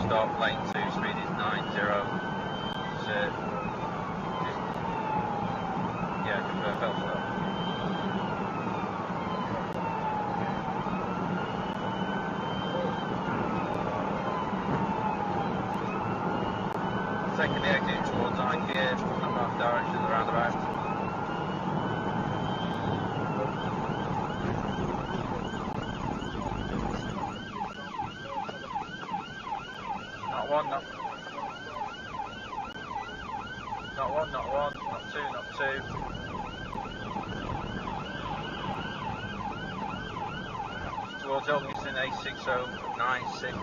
stop, lane 2, speed is 90. Confirm fail stop. Taking the exit towards IKEA, north direction of the roundabout. Not one, not two. Towards Ilkeston A6096.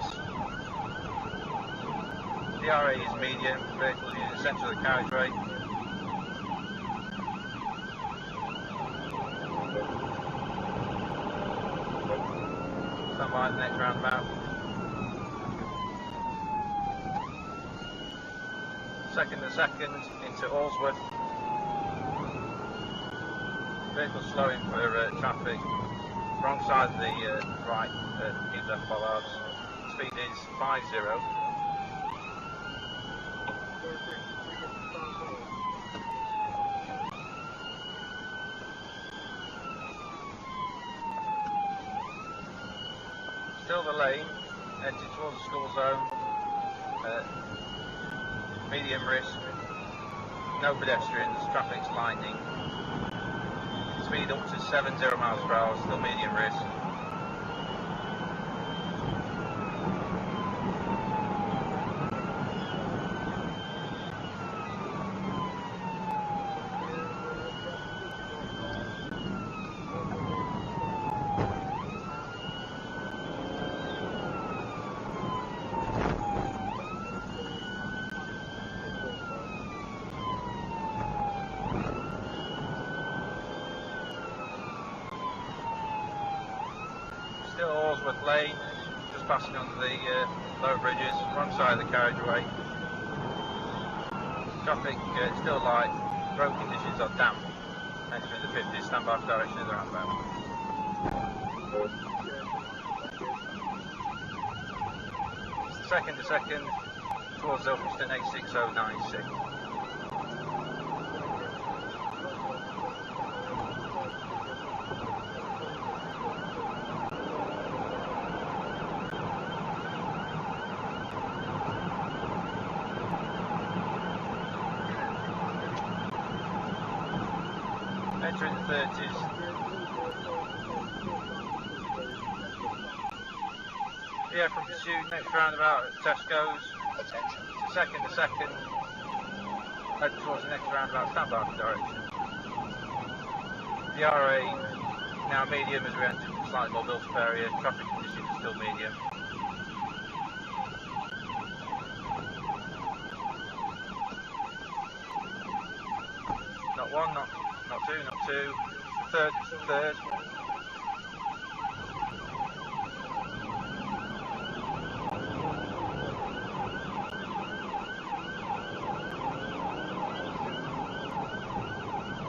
DRA is medium, vehicle is in the centre of the carriageway. Stand by the next roundabout. Second into Allsworth. Vehicle slowing for traffic. Wrong side of the right, keep left bollards. Speed is 50. Still the lane, heading towards the school zone. Medium risk, no pedestrians, traffic's lightning. Speed up to 70 miles per hour, still medium risk. Still Allsworth Lane, just passing under the lower bridges, wrong side of the carriageway. Traffic still light, road conditions are damp. Entering the 50, stand by for direction of the roundabout. Second towards Ilkeston A6096. Entering the 30s. Yeah, from pursuit, next roundabout at Tesco's. Second, head towards the next roundabout, stand by for direction. The RA now medium as we enter the slightly more built up area, traffic conditions are still medium. Not one, not two. Third.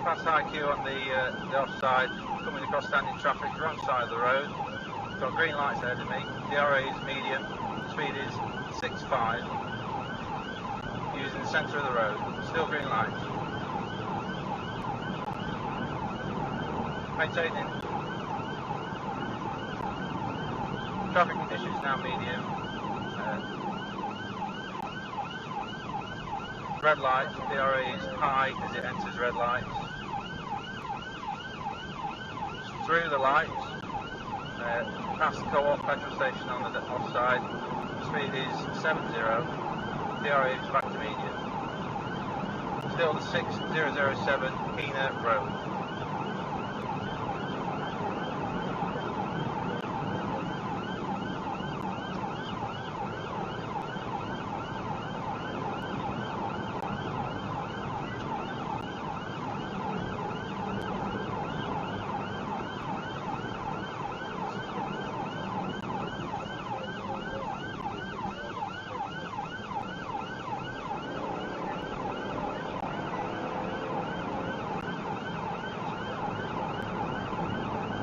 Past IQ on the offside, coming across standing traffic, wrong side of the road. Got green lights ahead of me. The RA is medium, speed is 65. Using the centre of the road, still green lights. Maintaining. Traffic conditions now medium. Red lights, DRA is high as it enters red lights. Through the lights, past the Co-op petrol station on the offside. Speed is 70. DRA is back to medium. Still the 6007 Hena Road.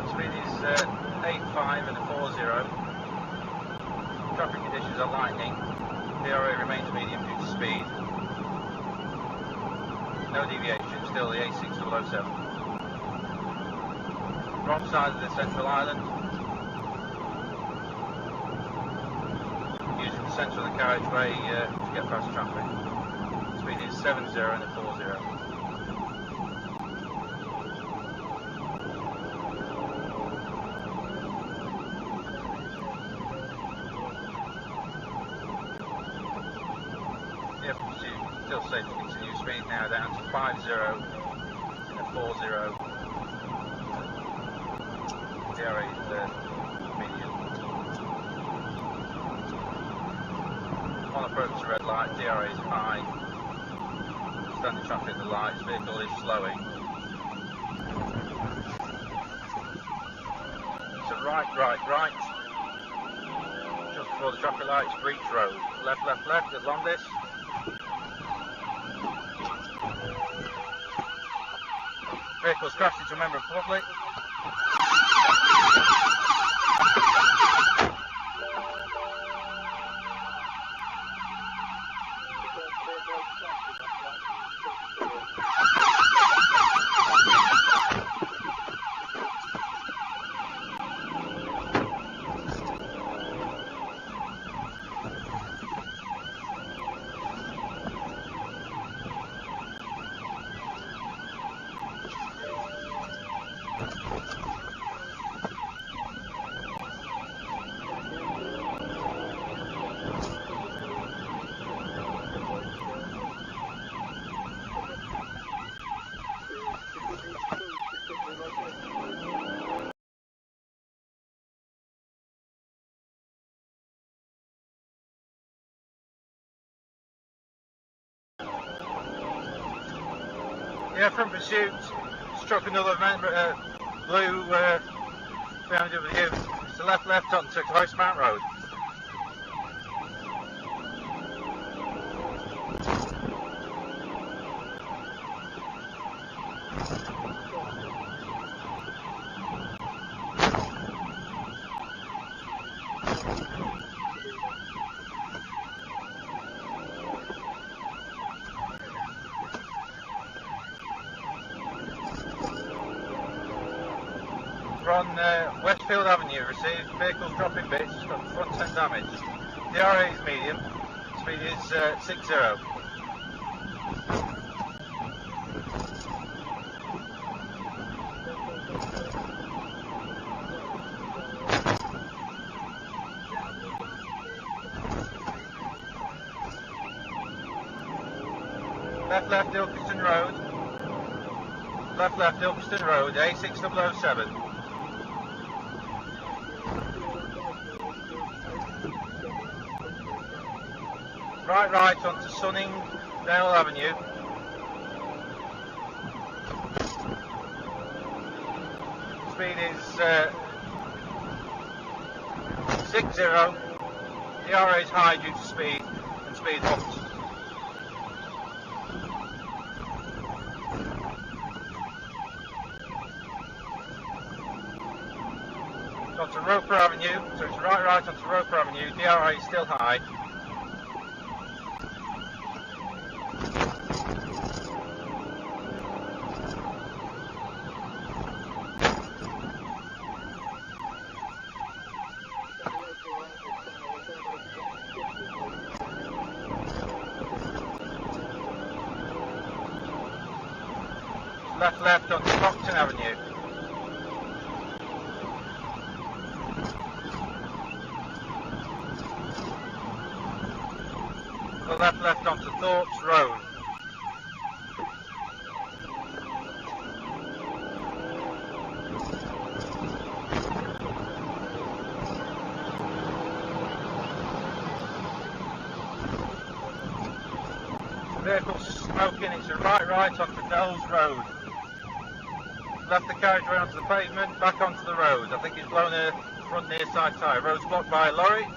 Speed is 85 and a 40. Traffic conditions are lightning. DRA remains medium due to speed. No deviation, still the A6007. Wrong side of the central island. Using the centre of the carriageway to get past traffic. Speed is 70 and a 40. Yep, still safe to continue. Speed now down to 50 and a 40. DRA is medium. On approach to red light, DRA is high. Standing traffic at the lights, vehicle is slowing. So right. Just before the traffic lights, Breach Road. Left at Londis. Vehicle's crashed into a member of the public. Yeah, from pursuit, struck another member, blue BMW. It's a left onto Close Mount Road. We're on Westfield Avenue, received vehicles dropping bits, got front end damage. DRA is medium, speed is 60. Left Ilkeston Road. Left Ilkeston Road, A6007. Right onto Sunningdale Avenue. Speed is 60. DRA is high due to speed and speed bumps. Onto Roper Avenue, so it's right onto Roper Avenue. DRA is still high. Left onto Brockton Avenue. Left onto Thorpe's Road. The vehicle's smoking, it's a right onto Dells Road. Left the carriageway onto the pavement, back onto the road. I think it's blown a front near side tyre. Road's blocked by a lorry.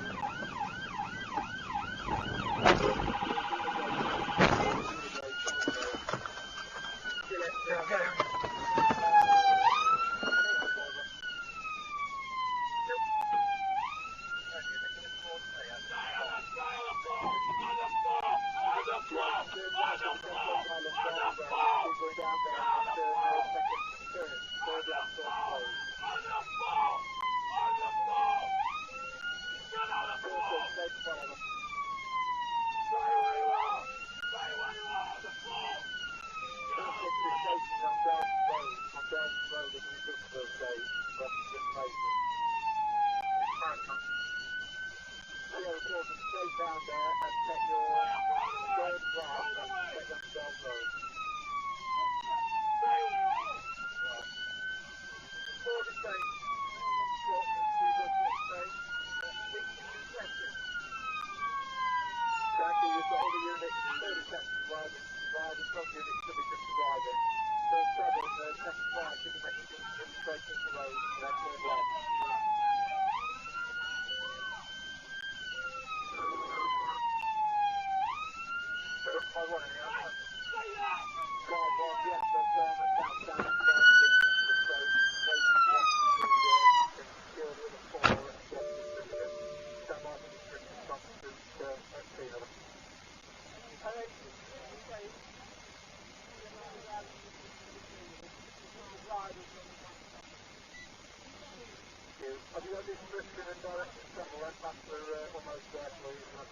straight down there and take your third right, take that Bell Road. Right. Before the train, short you go to the train, 62 seconds. Thank you, you've got all the units, 30 seconds arriving, front unit should be just arriving. Don't trouble, second right, should be making things straight into the road, and then turn left. I want any answer. Drive on, yes, but southbound, driving distance to the train, waiting to secure the other four and get distributed. San Martin distributed constitutes at Peanut. Have you got this description and direction travel? That's after almost there, please.